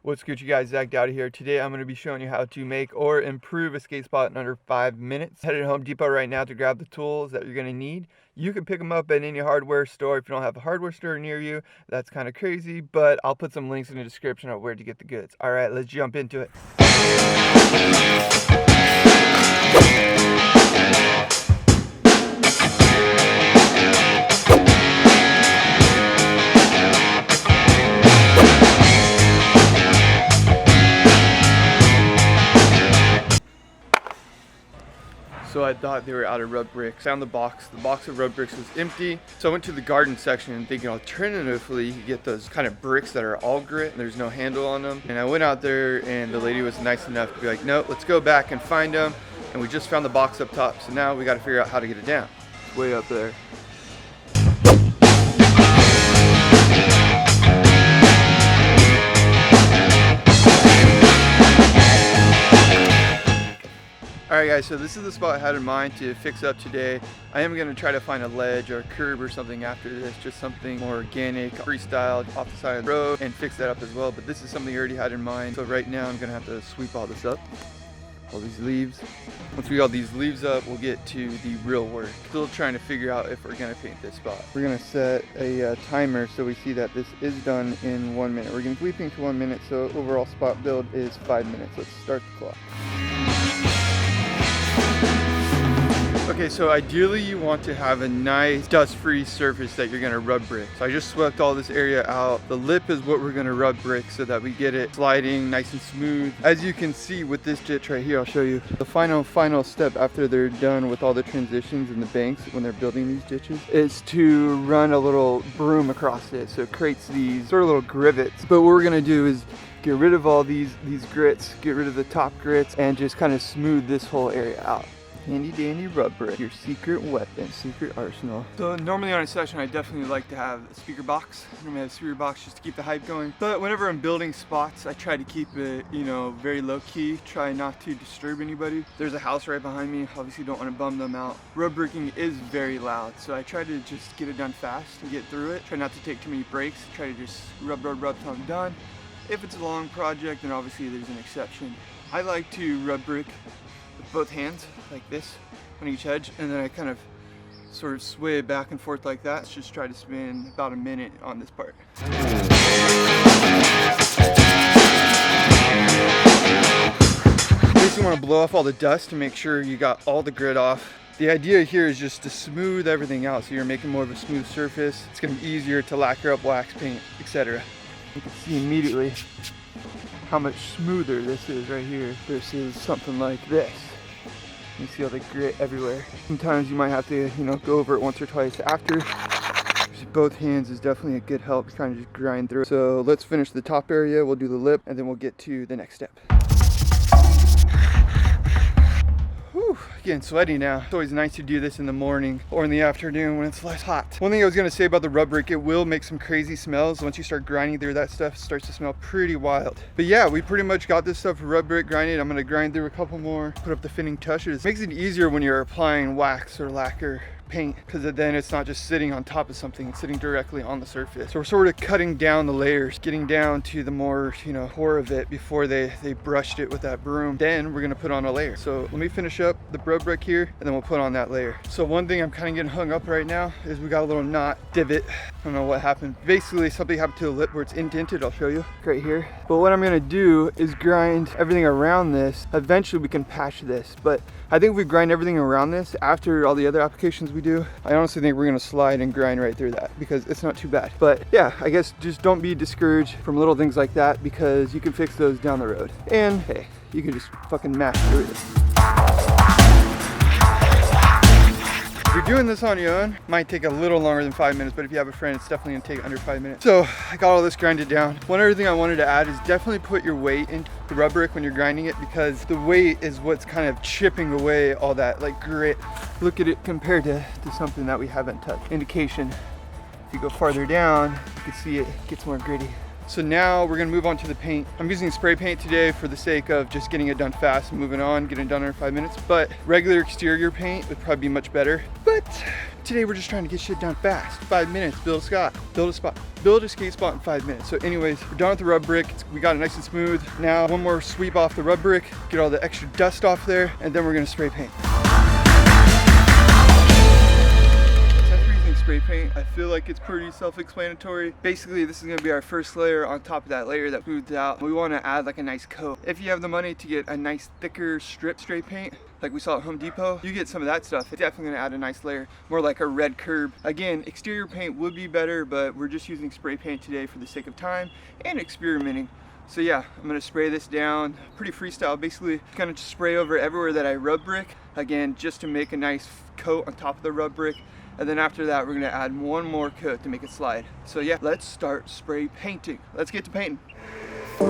What's good, you guys? Zach Dowdy here. Today I'm going to be showing you how to make or improve a skate spot in under 5 minutes. Headed to Home Depot right now to grab the tools that you're going to need. You can pick them up at any hardware store. If you don't have a hardware store near you, that's kind of crazy, but I'll put some links in the description of where to get the goods. All right, let's jump into it. So I thought they were out of rub bricks. Found the box of rub bricks was empty. So I went to the garden section thinking alternatively you could get those kind of bricks that are all grit and there's no handle on them. And I went out there and the lady was nice enough to be like, no, let's go back and find them. And we just found the box up top. So now we got to figure out how to get it down. It's way up there. Alright guys, so this is the spot I had in mind to fix up today. I am going to try to find a ledge or a curb or something after this, just something more organic, freestyle off the side of the road, and fix that up as well. But this is something I already had in mind, so right now I'm going to have to sweep all this up, all these leaves. Once we get all these leaves up, we'll get to the real work. Still trying to figure out if we're going to paint this spot. We're going to set a timer so we see that this is done in 1 minute. We're going to sweeping to 1 minute, so overall spot build is 5 minutes. Let's start the clock. Okay, so ideally you want to have a nice dust-free surface that you're gonna rub brick. So I just swept all this area out. The lip is what we're gonna rub brick so that we get it sliding nice and smooth. As you can see with this ditch right here, I'll show you. The final step after they're done with all the transitions and the banks when they're building these ditches is to run a little broom across it. So it creates these sort of little rivets. But what we're gonna do is get rid of all these grits, get rid of the top grits, and just kind of smooth this whole area out. Handy dandy rub brick, your secret weapon, secret arsenal. So normally on a session I definitely like to have a speaker box. I normally have a speaker box just to keep the hype going. But whenever I'm building spots, I try to keep it, very low key. Try not to disturb anybody. There's a house right behind me. Obviously don't want to bum them out. Rub bricking is very loud, so I try to just get it done fast and get through it. Try not to take too many breaks. Try to just rub till I'm done. If it's a long project, then obviously there's an exception. I like to rub brick with both hands like this on each edge, and then I kind of sort of sway back and forth like that. Let's just try to spend about a minute on this part. Basically want to blow off all the dust to make sure you got all the grit off. The idea here is just to smooth everything out so you're making more of a smooth surface. It's going to be easier to lacquer up, wax paint, etc. You can see immediately how much smoother this is right here versus something like this. You see all the grit everywhere. Sometimes you might have to, go over it once or twice after. Both hands is definitely a good help to kind of just grind through. So let's finish the top area, we'll do the lip, and then we'll get to the next step. Whew, getting sweaty now. It's always nice to do this in the morning or in the afternoon when it's less hot. One thing I was gonna say about the rub brick, it will make some crazy smells. Once you start grinding through that stuff, it starts to smell pretty wild. But yeah, we pretty much got this stuff rub brick grinded. I'm gonna grind through a couple more, put up the finishing touches. Makes it easier when you're applying wax or lacquer paint, because then it's not just sitting on top of something, it's sitting directly on the surface. So we're sort of cutting down the layers, getting down to the more, core of it before they brushed it with that broom. Then we're gonna put on a layer. So let me finish up the rub brick here, and then we'll put on that layer. So one thing I'm kind of getting hung up right now is we got a little knot, divot. I don't know what happened. Basically something happened to the lip where it's indented. I'll show you right here. But what I'm gonna do is grind everything around this. Eventually we can patch this, but I think if we grind everything around this after all the other applications we do, I honestly think we're gonna slide and grind right through that because it's not too bad. But yeah, I guess just don't be discouraged from little things like that because you can fix those down the road. And hey, you can just fucking mash through it. If you're doing this on your own, it might take a little longer than 5 minutes, but if you have a friend, it's definitely gonna take under 5 minutes. So I got all this grinded down. One other thing I wanted to add is definitely put your weight into the rub brick when you're grinding it, because the weight is what's kind of chipping away all that like grit. Look at it compared to something that we haven't touched. Indication, if you go farther down, you can see it gets more gritty. So now we're gonna move on to the paint. I'm using spray paint today for the sake of just getting it done fast and moving on, getting it done in 5 minutes. But regular exterior paint would probably be much better. But Today we're just trying to get shit done fast. 5 minutes, build a skate spot in 5 minutes. So anyways, we're done with the rub brick. We got it nice and smooth. Now one more sweep off the rub brick, get all the extra dust off there, and then we're gonna spray paint. Spray paint, I feel like it's pretty self-explanatory. Basically, this is going to be our first layer on top of that layer that smoothed out. We want to add like a nice coat. If you have the money to get a nice thicker strip spray paint like we saw at Home Depot, you get some of that stuff. It's definitely going to add a nice layer, more like a red curb. Again, exterior paint would be better, but we're just using spray paint today for the sake of time and experimenting. So yeah, I'm gonna spray this down pretty freestyle. Basically, kind of just spray over everywhere that I rub brick. Again, just to make a nice coat on top of the rub brick. And then after that, we're gonna add one more coat to make it slide. So yeah, let's start spray painting. Let's get to painting. I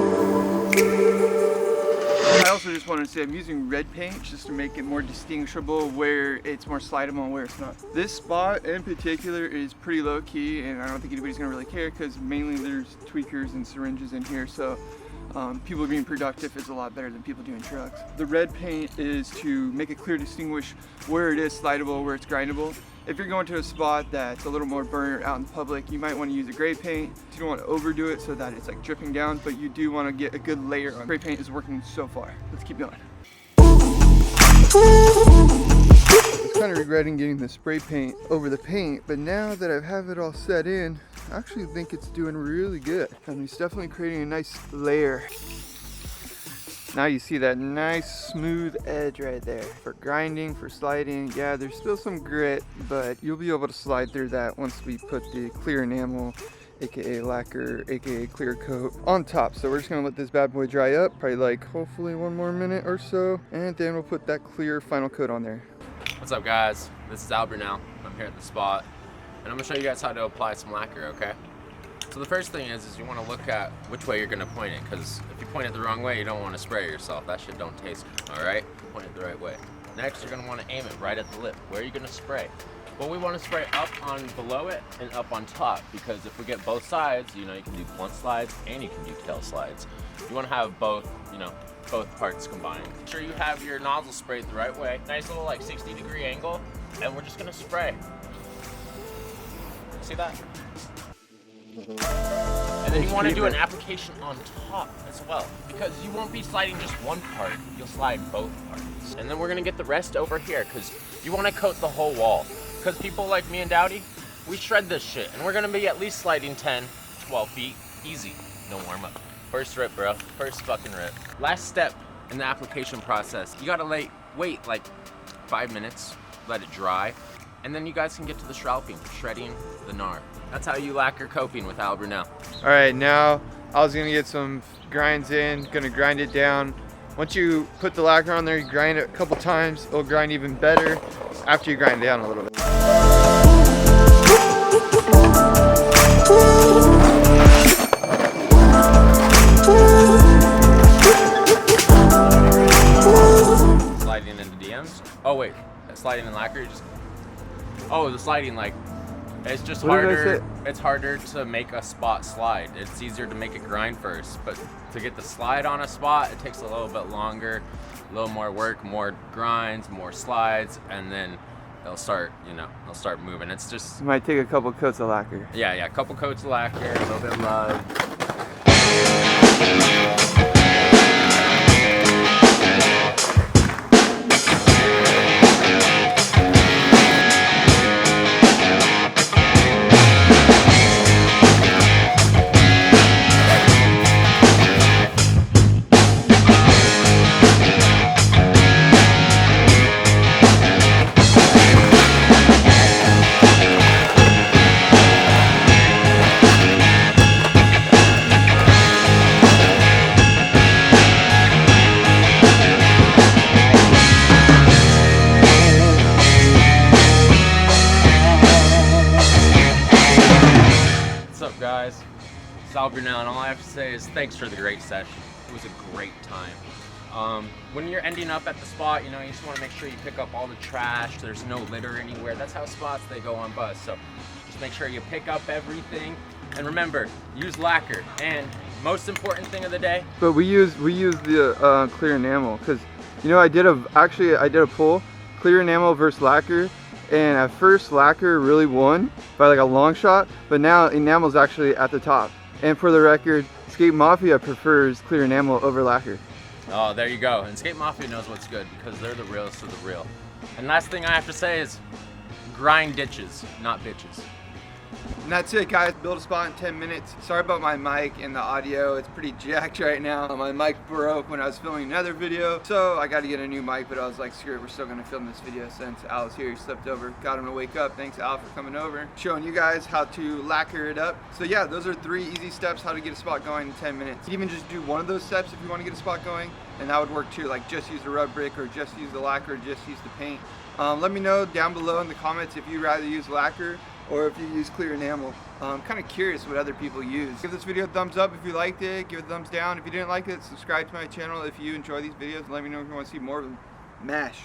also just wanted to say I'm using red paint just to make it more distinguishable where it's more slidable and where it's not. This spot in particular is pretty low key, and I don't think anybody's gonna really care because mainly there's tweakers and syringes in here. So people being productive is a lot better than people doing trucks. The red paint is to make it clear to distinguish where it is slidable, where it's grindable. If you're going to a spot that's a little more burnt out in public, you might want to use a gray paint. You don't want to overdo it so that it's like dripping down, but you do want to get a good layer on. Spray paint is working so far. Let's keep going. I was kind of regretting getting the spray paint over the paint, but now that I have it all set in, I actually think it's doing really good. And it's definitely creating a nice layer. Now you see that nice smooth edge right there. For grinding, for sliding, yeah, there's still some grit, but you'll be able to slide through that once we put the clear enamel, aka lacquer, aka clear coat, on top. So we're just gonna let this bad boy dry up, probably like hopefully 1 more minute or so, and then we'll put that clear final coat on there. What's up guys, this is Albert now. I'm here at the spot, and I'm gonna show you guys how to apply some lacquer, okay? So the first thing is you want to look at which way you're going to point it, because if you point it the wrong way, you don't want to spray yourself. That shit don't taste good, alright? Point it the right way. Next, you're going to want to aim it right at the lip. Where are you going to spray? Well, we want to spray up on below it and up on top, because if we get both sides, you know, you can do blunt slides and you can do tail slides. You want to have both, you know, both parts combined. Make sure you have your nozzle sprayed the right way. Nice little like 60-degree angle, and we're just going to spray. See that? And then you want to do an application on top as well, because you won't be sliding just one part, you'll slide both parts. And then we're going to get the rest over here, because you want to coat the whole wall. Because people like me and Dowdy, we shred this shit, and we're going to be at least sliding 10, 12 feet, easy, no warm up. First rip, bro, first fucking rip. Last step in the application process, you got to wait like 5 minutes, let it dry, and then you guys can get to the shredding the gnar. That's how you lacquer coping with Albert now. All right, now I was gonna get some grinds in, gonna grind it down. Once you put the lacquer on there, you grind it a couple times, it'll grind even better after you grind it down a little bit. Sliding into DMs? Oh wait, sliding in lacquer, oh, the sliding, like, it's just harder. It's harder to make a spot slide. It's easier to make it grind first, but to get the slide on a spot, it takes a little bit longer, a little more work, more grinds, more slides, and then they'll start, you know, they'll start moving. It's just, You might take a couple coats of lacquer. yeah, a couple coats of lacquer, a little bit of love. Guys, it's Albert now, and all I have to say is thanks for the great session. It was a great time. When you're ending up at the spot, you know, you just want to make sure you pick up all the trash. There's no litter anywhere. That's how spots, they go on bust. So just make sure you pick up everything, and remember, use lacquer. And most important thing of the day, but we use the clear enamel, because you know I did a pull, clear enamel versus lacquer, And at first lacquer really won by like a long shot, but now enamel's actually at the top. And for the record, Skate Mafia prefers clear enamel over lacquer. Oh, there you go. And Skate Mafia knows what's good because they're the realest of the real. And last thing I have to say is grind ditches, not bitches. And that's it, guys. Build a spot in 10 minutes. Sorry about my mic and the audio. It's pretty jacked right now. My mic broke when I was filming another video, so I got to get a new mic, but I was like, screw it, we're still going to film this video since Al was here. He slept over. Got him to wake up. Thanks, Al, for coming over. Showing you guys how to lacquer it up. So yeah, those are 3 easy steps how to get a spot going in 10 minutes. You can even just do one of those steps if you want to get a spot going, and that would work too. Like just use the rub brick, or just use the lacquer, or just use the paint. Let me know down below in the comments if you'd rather use lacquer or if you use clear enamel. I'm kind of curious what other people use. Give this video a thumbs up if you liked it. Give it a thumbs down if you didn't like it. Subscribe to my channel if you enjoy these videos, and let me know if you want to see more of them. Mash.